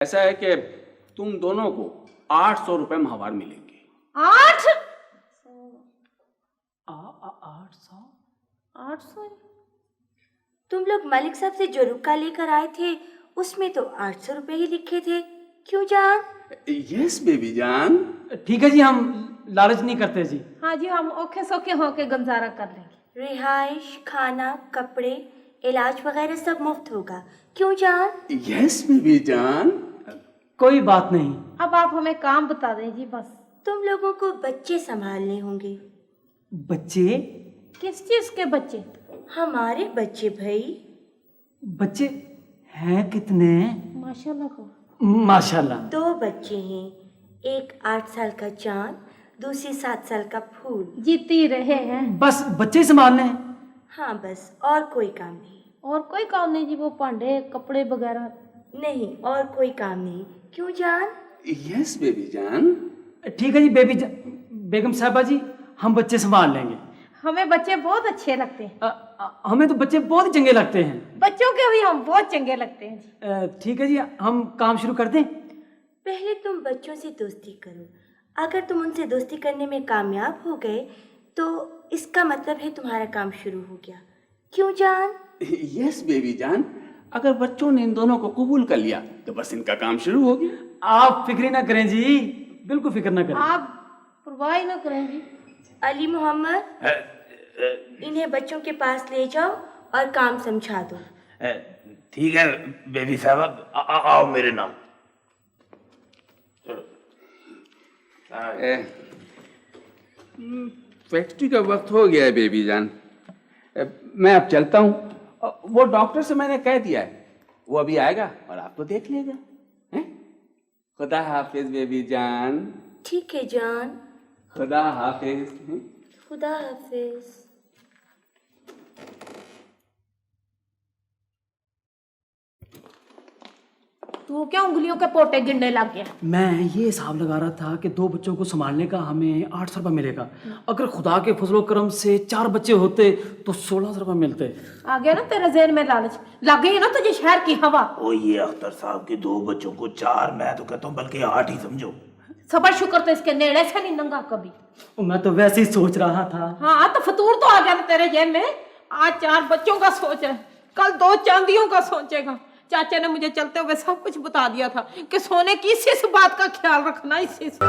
ایسا ہے کہ تم دونوں کو 800 روپے ماہوار ملیں گے۔ 800 تم لوگ ملک صاحب سے جو رکا لے کر آئے تھے اس میں تو 800 روپے ہی لکھے تھے، کیوں جان؟ یس بیبی جان۔ ٹھیک ہے جی، ہم لالچ نہیں کرتے جی۔ ہاں جی، ہم اوکھے سوکھے ہو کے گزارا کر لیں گے۔ رہائش، کھانا، کپڑے، علاج وغیرہ سب مفت ہوگا، کیوں جان؟ یس بیبی جان۔ کوئی بات نہیں۔ اب آپ ہمیں کام بتا دیں جی بس۔ تم لوگوں کو بچے سنبھالنے ہوں گے۔ بچے؟ کس چیز کے بچے؟ ہمارے بچے بھائی۔ بچے ہیں کتنے؟ ماشاءاللہ کو ماشاءاللہ۔ 2 بچے ہیں، ایک 8 سال کا چاند، دوسری 7 سال کا پھول۔ جیتی رہے ہیں۔ بس بچے سنبھالنے ہیں؟ ہاں بس، اور کوئی کام نہیں۔ اور کوئی کام نہیں جی، وہ پانڈے کپڑے وغیرہ؟ نہیں، اور کوئی کام نہیں، کیوں جان؟ یس بیبی جان۔ ٹھیک ہے جی بیگم صاحبہ جی، ہم بچے سنبھال لیں گے۔ ہمیں بچے بہت اچھے لگتے ہیں۔ ہمیں تو بچے بہت چنگے لگتے ہیں۔ بچوں کے بھی ہم بہت چنگے لگتے ہیں جی۔ ٹھیک ہے جی، ہم کام شروع کر دیں؟ پہلے تم بچوں سے دوستی کرو، اگر تم ان سے دوستی کرنے میں کامیاب ہو گئے تو اس کا مطلب ہے تمہارا کام شروع ہو گیا، کیوں جان؟ یس بیبی جان، اگر بچوں نے ان دونوں کو قبول کر لیا تو بس ان کا کام شروع ہو گیا۔ آپ فکر نہ کریں جی، بالکل فکر نہ کریں۔ آپ پرواہ نہ کریں جی۔ علی محمد، انہیں بچوں کے پاس لے جاؤ اور کام سمجھا دو۔ ٹھیک ہے بیبی صاحبہ، آؤ میرے نام۔ فیکٹری کا وقت ہو گیا ہے بیبی جان، میں اب چلتا ہوں۔ وہ ڈاکٹر سے میں نے کہہ دیا ہے، وہ ابھی آئے گا اور آپ کو دیکھ لے گا۔ خدا حافظ بیبی جان۔ ٹھیک ہے جان، خدا حافظ۔ خدا حافظ۔ تو کیا انگلیوں کے پوٹے گننے لگ گیا؟ میں یہ حساب لگا رہا تھا کہ 2 بچوں کو سنبھالنے کا ہمیں 800 روپے ملے گا، اگر خدا کے فضل و کرم سے 4 بچے ہوتے تو 1600 روپے ملتے۔ آ گیا نا تیرے ذہن میں لالچ، لگ گئی نا تجھے شہر کی ہوا۔ او یہ اختر صاحب کے 2 بچوں کو 4، میں تو کہتا ہوں بلکہ 8 ہی سمجھو۔ صبر شکر تو اس کے نیڑے سے نہیں ننگا کبھی۔ میں تو ویسے ہی سوچ رہا تھا۔ ہاں تو فطور تو آ گیا نا تیرے ذہن میں۔ آج 4 بچوں کا سوچ ہے، کل 2 چاندیوں کا سوچے گا۔ چاچا نے مجھے چلتے ہوئے سب کچھ بتا دیا تھا کہ سونے کی اسی بات کا خیال رکھنا، اسی سے۔